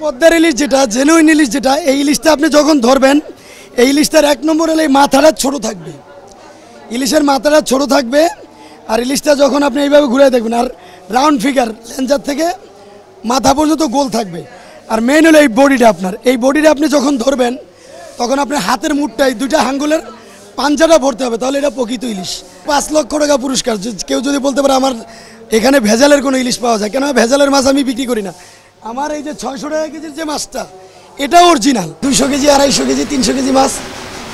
পদ্মার ইলিশ যেটা জেনুইন ইলিশ যেটা, এই ইলিশটা আপনি যখন ধরবেন, এই ইলিশটার এক নম্বর হলে এই মাথাটা ছোট থাকবে, ইলিশের মাথাটা ছোট থাকবে। আর ইলিশটা যখন আপনি এইভাবে ঘুরে দেখবেন, আর রাউন্ড ফিগার লেঞ্জার থেকে মাথা পর্যন্ত গোল থাকবে। আর মেন হলো এই বডিটা, আপনার এই বডিটা আপনি যখন ধরবেন তখন আপনার হাতের মুঠটাই দুইটা হাঙ্গুলের পাঞ্জাটা ভরতে হবে, তাহলে এটা প্রকৃত ইলিশ। 5 লক্ষ টাকা পুরস্কার। কেউ যদি বলতে পারে আমার এখানে ভেজালের কোনো ইলিশ পাওয়া যায়, কেন ভেজালের মাছ আমি বিক্রি করি না। আমার এই যে 600 টাকা কেজির যে মাছটা, এটা অরিজিনাল। 200 কেজি, 250 কেজি, 300 কেজি মাছ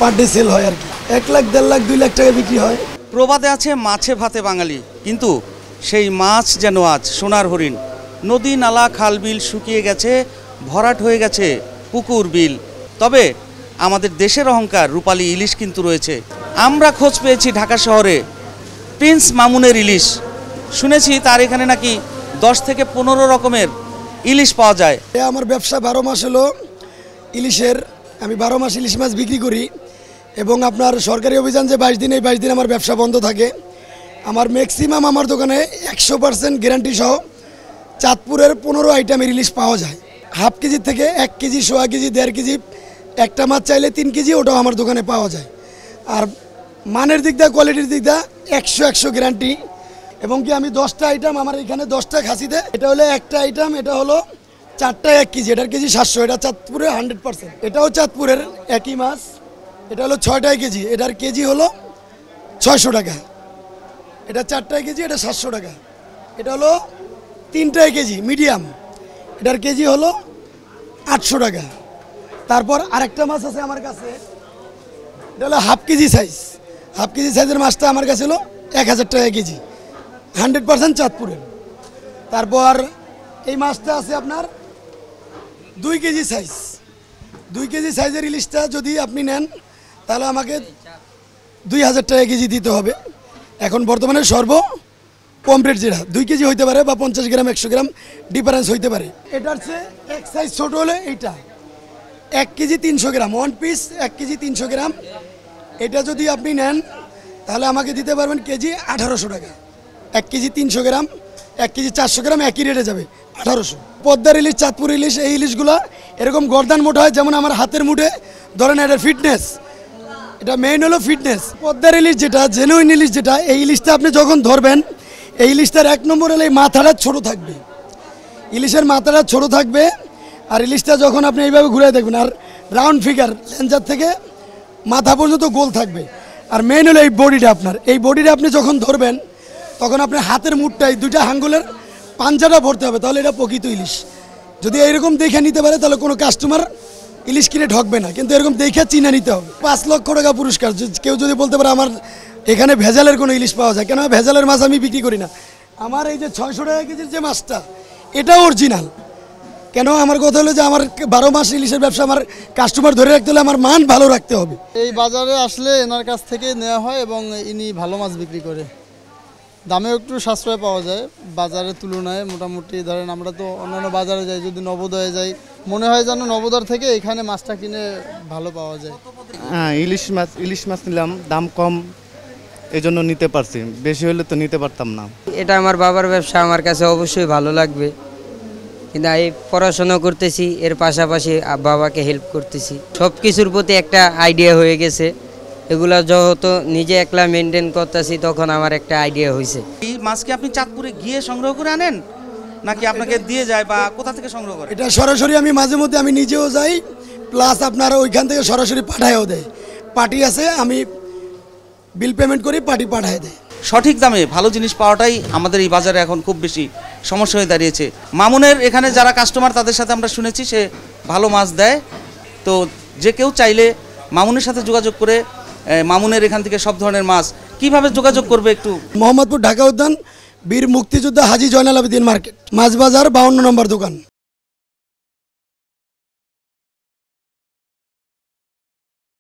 পার ডে সেল হয় আর কি। 1 লাখ, 1.5 লাখ, 2 লাখ টাকা বিক্রি হয়। প্রবাদে আছে মাছে ভাতে বাঙালি, কিন্তু সেই মাছ যেন আজ সোনার হরিণ। নদী নালা খাল বিল শুকিয়ে গেছে, ভরাট হয়ে গেছে পুকুর বিল, তবে আমাদের দেশের অহংকার রূপালী ইলিশ কিন্তু রয়েছে। আমরা খোঁজ পেয়েছি ঢাকা শহরে প্রিন্স মামুনের ইলিশ। শুনেছি তার এখানে নাকি 10 থেকে 15 রকমের ইলিশ পাওয়া যায়। আমার ব্যবসা 12 মাস হলো ইলিশের। আমি 12 মাস ইলিশ মাছ বিক্রি করি, এবং আপনার সরকারি অভিযান যে 22 দিন, এই 22 দিন আমার ব্যবসা বন্ধ থাকে। আমার ম্যাক্সিমাম আমার দোকানে 100% গ্যারান্টি সহ চাঁদপুরের 15 আইটেমের ইলিশ পাওয়া যায়। হাফ কেজি থেকে 1 কেজি, 1.5 কেজি, 1.5 কেজি, একটা মাছ চাইলে 3 কেজি, ওটাও আমার দোকানে পাওয়া যায়। আর মানের দিক দিয়ে, কোয়ালিটির দিক দিয়ে 100 গ্যারান্টি। এবং কি আমি 10টা আইটেম, আমার এখানে 10টা খাসিতে, এটা হলো একটা আইটেম, এটা হলো 4টা 1 কেজি, এটার কেজি 700, এটা চাঁদপুরের 100%। এটাও চাঁদপুরের একই মাছ, এটা হলো 6টা কেজি, এটার কেজি হলো 600 টাকা। এটা 4টা কেজি, এটা 700 টাকা। এটা হলো 3টা কেজি মিডিয়াম, এটার কেজি হলো 800 টাকা। তারপর আরেকটা মাছ আছে আমার কাছে, এটা হলো half KG size. Half KG সাইজের মাছটা আমার কাছে হলো 1000 টাকা কেজি, 100% চাঁদপুরের। তারপর এই মাছটা আছে আপনার 2 কেজি সাইজ। 2 কেজি সাইজের ইলিশটা যদি আপনি নেন, তাহলে আমাকে 2000 টাকা কেজি দিতে হবে। এখন বর্তমানে কম রেট যেটা 2 কেজি হইতে পারে, বা 50 গ্রাম 100 গ্রাম ডিফারেন্স হইতে পারে। এটার চেয়ে এক সাইজ ছোট হলে এইটা 1 কেজি 300 গ্রাম, 1 পিস 1 কেজি 300 গ্রাম। এটা যদি আপনি নেন তাহলে আমাকে দিতে পারবেন কেজি 1800 টাকা। 1 কেজি 300 গ্রাম, 1 কেজি 400 গ্রাম একই রেটে যাবে 1800। পদ্মার ইলিশ, চাঁদপুর ইলিশ, এই ইলিশগুলো এরকম গর্দান মোটা হয়, যেমন আমার হাতের মুঠে ধরেন। এটা ফিটনেস, এটা মেইন হলো ফিটনেস। পদ্মার ইলিশ যেটা জেনুইন ইলিশ যেটা, এই ইলিশটা আপনি যখন ধরবেন, এই ইলিশটার এক নম্বর হলে এই মাথাটা ছোট থাকবে, ইলিশের মাথাটা ছোট থাকবে। আর ইলিশটা যখন আপনি এইভাবে ঘুরে দেখবেন, আর রাউন্ড ফিগার লেঞ্জার থেকে মাথা পর্যন্ত গোল থাকবে। আর মেইন হলো এই বডিটা, আপনার এই বডিটা আপনি যখন ধরবেন তখন আপনার হাতের মুঠটাই দুইটা হাঙ্গুলের পাঞ্জাটা ভরতে হবে, তাহলে এটা প্রকৃত ইলিশ। যদি এরকম দেখে নিতে পারে, তাহলে কোনো কাস্টমার ইলিশ কিনে ঠকবে না, কিন্তু এরকম দেখে চিনে নিতে হবে। 5 লক্ষ টাকা পুরস্কার। কেউ যদি বলতে পারে আমার এখানে ভেজালের কোনো ইলিশ পাওয়া যায়, কেন ভেজালের মাছ আমি বিক্রি করি না। আমার এই যে 600 টাকা কেজির যে মাছটা, এটা অরিজিনাল। কেন আমার কথা হলো যে আমার 12 মাস ইলিশের ব্যবসা, আমার কাস্টমার ধরে রাখতে হলে আমার মান ভালো রাখতে হবে। এই বাজারে আসলে এনার কাছ থেকে নেওয়া হয়, এবং ইনি ভালো মাছ বিক্রি করে, দামেও একটু সাশ্রয় পাওয়া যায় বাজারের তুলনায়। মোটামুটি ধরেন আমরা তো অন্যান্য বাজারে যাই, যদি নবোদয়ে যাই, মনে হয় যেন নবোদয় থেকে এখানে মাছটা কিনে ভালো পাওয়া যায়। হ্যাঁ, ইলিশ মাছ নিলাম, দাম কম, এই জন্য নিতে পারছি। বেশি হলে তো নিতে পারতাম না। এটা আমার বাবার ব্যবসা, আমার কাছে অবশ্যই ভালো লাগবে, কিন্তু এই পড়াশোনা করতেছি, এর পাশাপাশি বাবাকে হেল্প করতেছি। সব কিছুর প্রতি একটা আইডিয়া হয়ে গেছে। এগুলো যত নিজে একলা মেনটেন করতেছি, তখন আমার একটা আইডিয়া হয়েছে। এই মাছ কি আপনি চাঁদপুরে গিয়ে সংগ্রহ করে আনেন, নাকি আপনাকে দিয়ে যায়, বা কোথা থেকে সংগ্রহ করেন? এটা সরাসরি আমি মাঝে মধ্যে আমি নিজেও যাই, প্লাস আপনার ওইখান থেকে সরাসরি পাঠায়ও দেয়। পার্টি আছে, আমি বিল পেমেন্ট করি, পার্টি পাঠায় দেয়। সঠিক দামে ভালো জিনিস পাওয়াটাই আমাদের এই বাজারে এখন খুব বেশি সমস্যা হয়ে দাঁড়িয়েছে। মামুনের এখানে যারা কাস্টমার, তাদের সাথে আমরা শুনেছি সে ভালো মাছ দেয়। তো যে কেউ চাইলে মামুনের সাথে যোগাযোগ করে মামুনের এখান থেকে সব ধরনের মাছ কিভাবে যোগাযোগ করবে একটু? মোহাম্মদপুর ঢাকা উদ্যান, বীর মুক্তিযোদ্ধা হাজী জয়নাল আবেদিন মার্কেট, মাছ বাজার, 52 নম্বর দোকান।